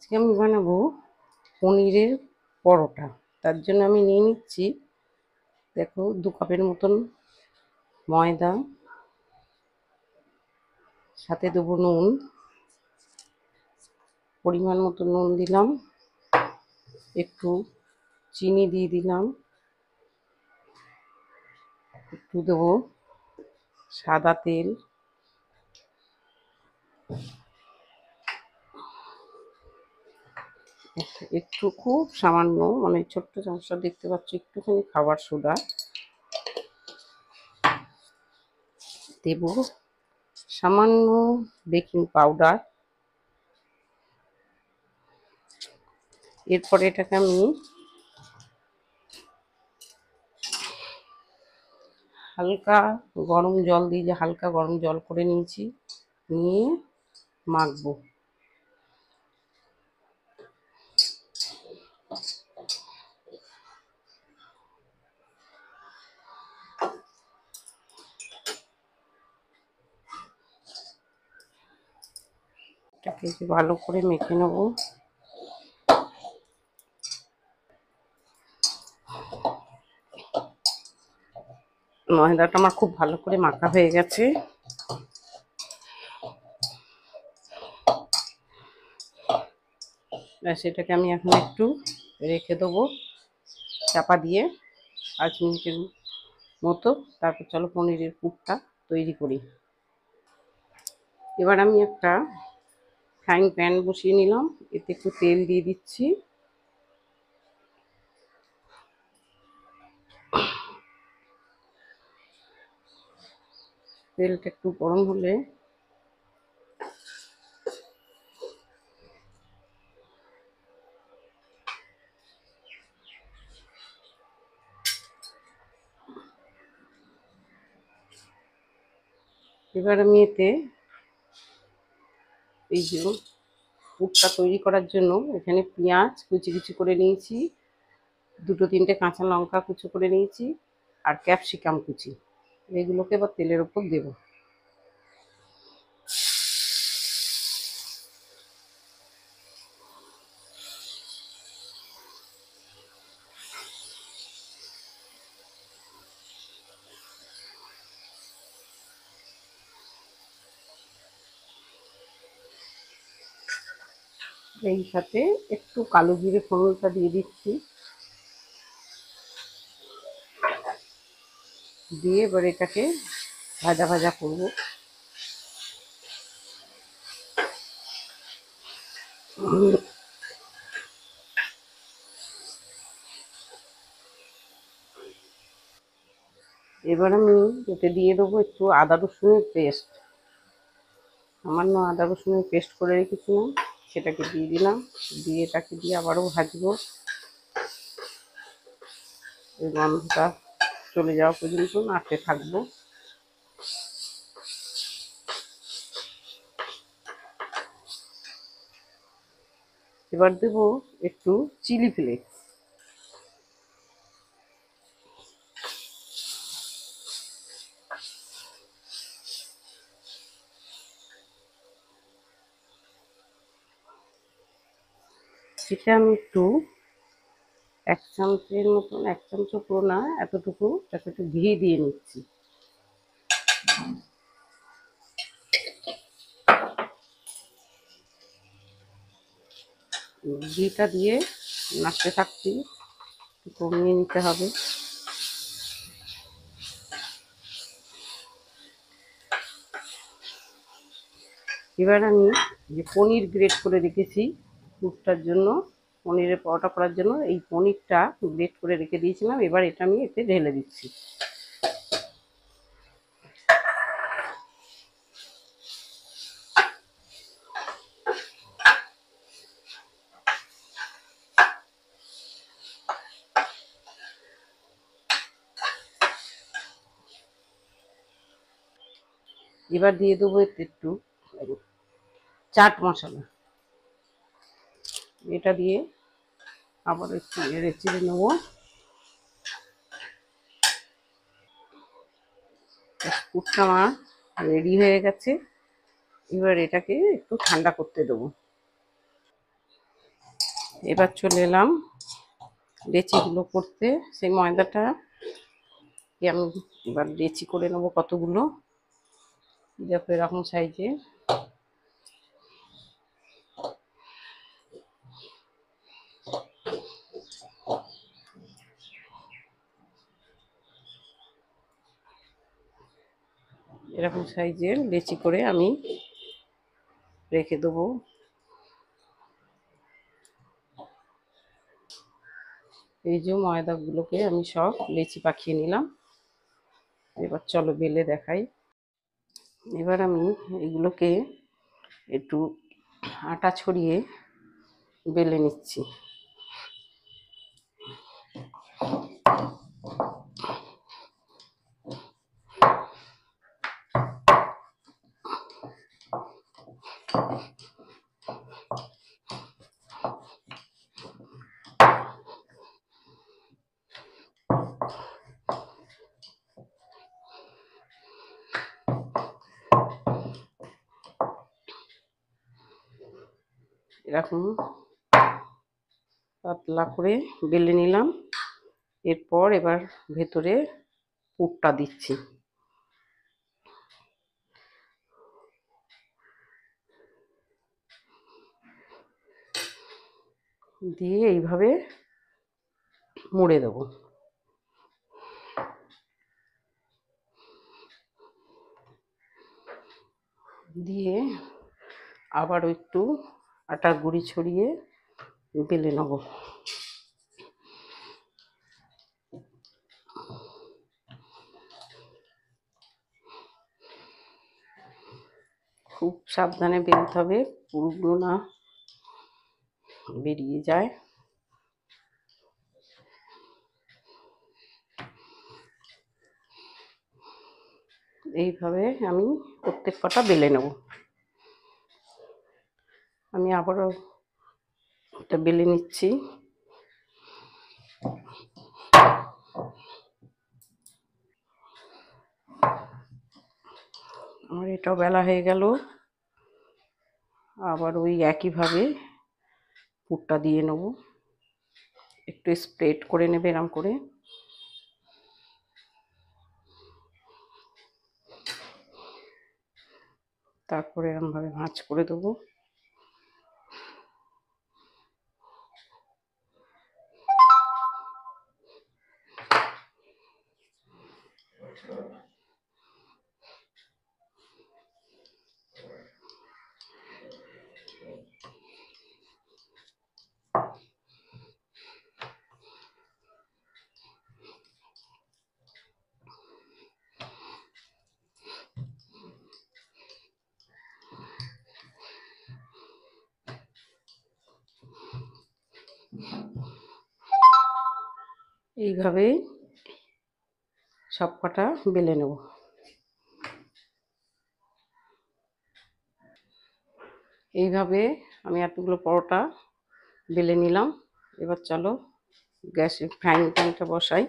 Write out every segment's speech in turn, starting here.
আজকে আমি বানাবো পনিরের পরোটা। তার জন্য আমি নিয়ে নিচ্ছি, দেখো, 2 কাপের মতন ময়দা, সাথে দেবো নুন, পরিমাণ মতো নুন দিলাম, একটু চিনি দিয়ে দিলাম, একটু দেবো সাদা তেল, একটু খুব সামান্য, মানে ছোট্ট চামচটা দেখতে পাচ্ছ, একটুখানি খাবার সোডা দেব, সামান্য বেকিং পাউডার। এরপরে এটাকে আমি হালকা গরম জল দিয়ে, যে হালকা গরম জল করে নিয়েছি, নিয়ে মাখবো। এটাকে ভালো করে মেখে নেব। ময়দাটা আমার খুব ভালো করে মাখা হয়ে গেছে। সেটাকে আমি এখন একটু রেখে দেবো চাপা দিয়ে 5 মিনিটের মতো। তারপর চলো পনিরের পুরটা তৈরি করি। এবার আমি একটা ফ্রাইং প্যান বসিয়ে নিলাম, এতে একটু তেল দিয়ে দিচ্ছি। তেলটা একটু গরম হলে এবার আমি এতে এই যে পুরটা তৈরি করার জন্য এখানে পেঁয়াজ কুচি কুচি করে নিয়েছি, 2-3টে কাঁচা লঙ্কা কুচি করে নিয়েছি, আর ক্যাপসিকাম কুচি। এগুলোকে এবার তেলের উপর দেবো। এই সাথে একটু কালো জিরে ফোড়নটা দিয়ে দিচ্ছি, দিয়ে এবার এটাকে ভাজা ভাজা করব। এবার আমি এতে দিয়ে দেবো একটু আদা রসুনের পেস্ট, সামান্য আদা রসুনের পেস্ট করে রেখেছিলাম, সেটাকে দিয়ে দিলাম। দিয়ে এটাকে দিয়ে আবারও ভাজবো, এই গন্ধটা চলে যাওয়া পর্যন্ত নাড়তে থাকবো। এবার দেবো একটু চিলি ফ্লেক্স। সেটা আমি একটু 1 চামচের মতন, 1 চামচও পুরো না, এতটুকু, তাতে একটু ঘি দিয়ে নিচ্ছি। ঘিটা দিয়ে নাড়তে থাকছি, কমিয়ে নিতে হবে। এবার আমি যে পনির গ্রেট করে রেখেছি পুরটার জন্য, পনিরের পরোটা করার জন্য, এই পনিরটা গ্রেট করে রেখে দিয়েছিলাম, এবার এটা আমি এতে ঢেলে দিচ্ছি। এবার দিয়ে দেবো এতে একটু চাট মশলা, এটা দিয়ে আবার একটু নেড়ে চেড়ে নেবো। পুরটা আমার রেডি হয়ে গেছে। এবার এটাকে একটু ঠান্ডা করতে দেবো। এবার চলে এলাম লেচিগুলো করতে। সেই ময়দাটা আমি এবার লেচি করে নেবো কতগুলো। দেখো এরকম সাইজে। এরকম সাইজের লেচি করে আমি রেখে দেবো। এই যে ময়দাগুলোকে আমি সব লেচি পাকিয়ে নিলাম। এবার চলো বেলে দেখাই। এবার আমি এগুলোকে একটু আটা ছড়িয়ে বেলে নিচ্ছি। এরকম পাতলা করে বেলে নিলাম। এরপর এবার ভেতরে পুরটা দিচ্ছি। দিয়ে এইভাবে মুড়ে দেবো। দিয়ে আবার একটু আটার গুঁড়ি ছড়িয়ে বেলে নেব। খুব সাবধানে বেলতে হবে, পুরগুলো না বেরিয়ে যায়। এইভাবে আমি প্রত্যেক কটা বেলে নেব। আমি আবারও এটা বেলে নিচ্ছি। আমার এটাও বেলা হয়ে গেল। আবার ওই একইভাবে পুরটা দিয়ে নেব। একটু স্প্রেড করে নেবে এরম করে। তারপরে এরমভাবে ভাঁজ করে দেবো। এইভাবেই সব কটা বেলে নেব। এইভাবে আমি এতগুলো পরোটা বেলে নিলাম। এবার চলো গ্যাসে ফ্রাইং প্যানটা বসাই।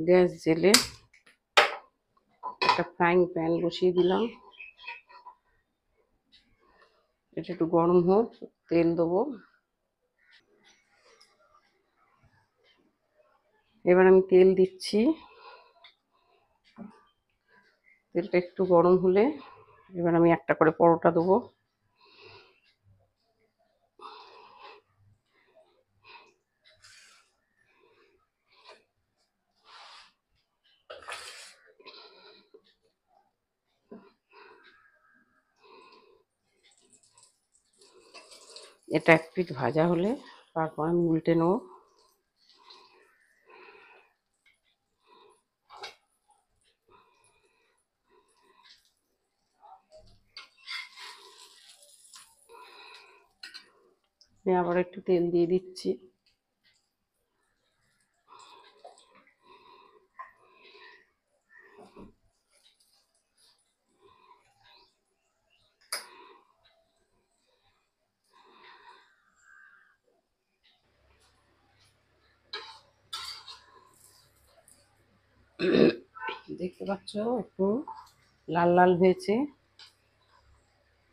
গ্যাস জেলে একটা ফ্রাইং প্যান বসিয়ে দিলাম। এটা একটু গরম হোক, তেল দেবো। এবার আমি তেল দিচ্ছি। তেলটা একটু গরম হলে এবার আমি একটা করে পরোটা দেবো। এটা এক পিঠ ভাজা হলে তারপর আমি উল্টে নেবো। আমি আবার একটু তেল দিয়ে দিচ্ছি। দেখতে পাচ্ছ একটু লাল লাল হয়েছে,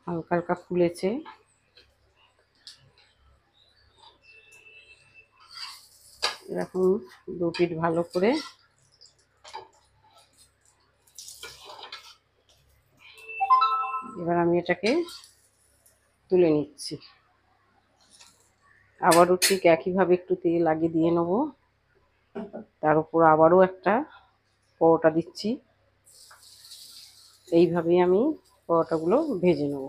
হালকা হালকা ফুলেছে। এরকম দু পিঠ ভালো করে এবার আমি এটাকে তুলে নিচ্ছি। আবারও ঠিক একইভাবে একটু তেল লাগিয়ে দিয়ে নেব। তার উপর আবারও একটা পরোটা দিচ্ছি। এইভাবেই আমি পরোটাগুলো ভেজে নেব।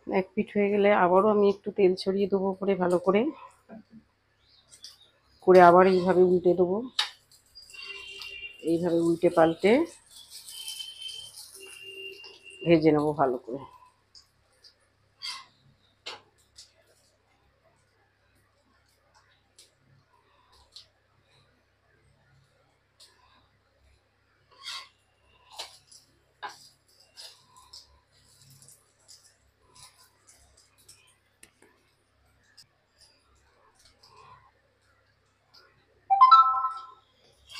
এক পিঠ হয়ে গেলে আবারও আমি একটু তেল ছড়িয়ে দেবো করে ভালো করে আবার এইভাবে উল্টে দেবো। এইভাবে উল্টে পাল্টে ভেজে নেবো ভালো করে।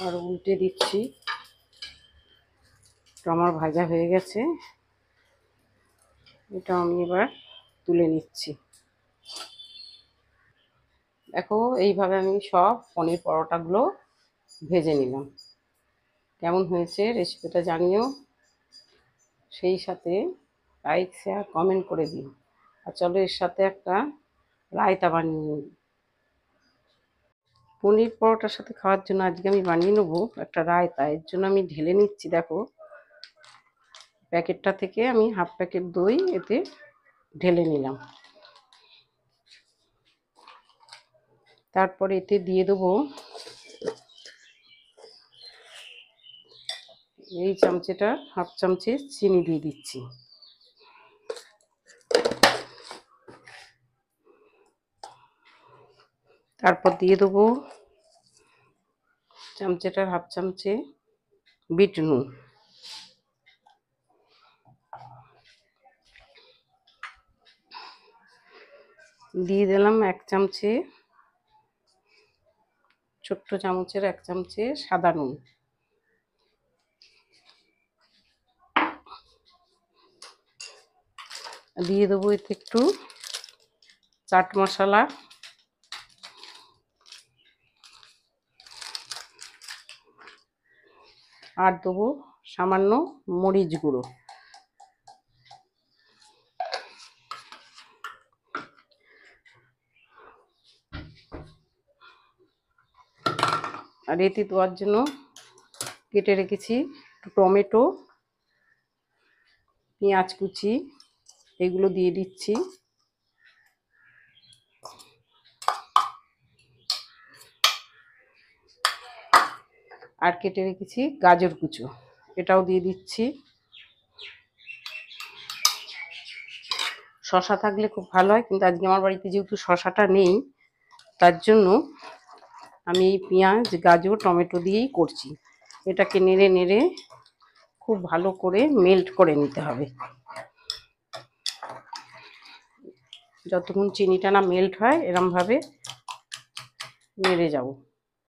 আর উল্টে দিচ্ছি। তো আমার ভাজা হয়ে গেছে, এটা আমি এবার তুলে নিচ্ছি। দেখো এইভাবে আমি সব পনির পরোটাগুলো ভেজে নিলাম। কেমন হয়েছে রেসিপিটা জানিও, সেই সাথে লাইক শেয়ার কমেন্ট করে দিও। আর চলো এর সাথে একটা রায়তা বানিয়ে নিই। পনির পরোটার সাথে খাওয়ার জন্য আজকে আমি বানিয়ে নেবো একটা রায়তা। এর জন্য আমি ঢেলে নিচ্ছি। দেখো প্যাকেটটা থেকে আমি হাফ প্যাকেট দই এতে ঢেলে নিলাম। তারপরে এতে দিয়ে দেবো এই চামচেটা হাফ চামচে চিনি দিয়ে দিচ্ছি। তারপর দিয়ে দেবো চামচেটার হাফ চামচে বিট নুন। দিয়ে দিলাম এক চামচে, ছোট্ট চামচের এক চামচে সাদা নুন। দিয়ে দেবো এতে একটু চাট মশলা, আর দেবো সামান্য মরিচ গুঁড়ো। আর এতে দেওয়ার জন্য কেটে রেখেছি টমেটো, পেঁয়াজ কুচি, এগুলো দিয়ে দিচ্ছি। আর কেটে রেখেছি গাজর কুচো, এটাও দিয়ে দিচ্ছি। শসা থাকলে খুব ভালো হয়, কিন্তু আজকে আমার বাড়িতে যেহেতু শসাটা নেই, তার জন্য আমি এই পেঁয়াজ গাজর টমেটো দিয়েই করছি। এটাকে নেড়ে নেড়ে খুব ভালো করে মেল্ট করে নিতে হবে। যতক্ষণ চিনিটা না মেল্ট হয় এরমভাবে নেড়ে যাব।